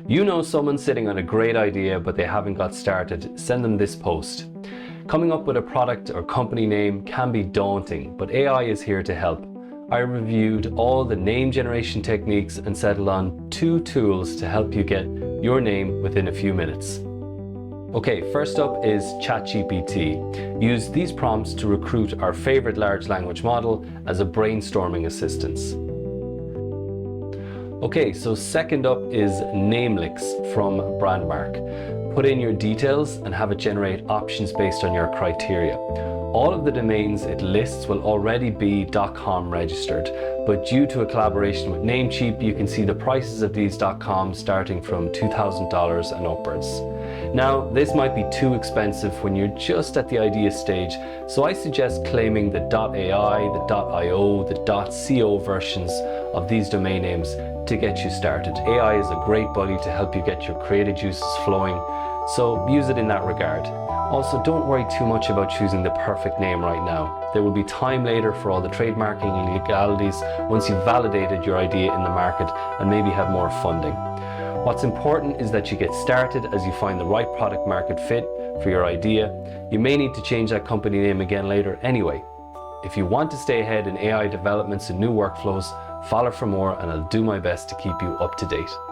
You know someone sitting on a great idea but they haven't got started, send them this post. Coming up with a product or company name can be daunting, but AI is here to help. I reviewed all the name generation techniques and settled on 2 tools to help you get your name within a few minutes. Okay, first up is ChatGPT. Use these prompts to recruit our favorite large language model as a brainstorming assistance. Okay, so second up is Namelicks from Brandmark. Put in your details and have it generate options based on your criteria. All of the domains it lists will already be .com registered, but due to a collaboration with Namecheap, you can see the prices of these .coms starting from $2,000 and upwards. Now, this might be too expensive when you're just at the idea stage, so I suggest claiming the .ai, the .io, the .co versions of these domain names to get you started. AI is a great buddy to help you get your creative juices flowing, so use it in that regard. Also, don't worry too much about choosing the perfect name right now. There will be time later for all the trademarking and legalities once you've validated your idea in the market and maybe have more funding. What's important is that you get started as you find the right product market fit for your idea. You may need to change that company name again later anyway. If you want to stay ahead in AI developments and new workflows, follow for more and I'll do my best to keep you up to date.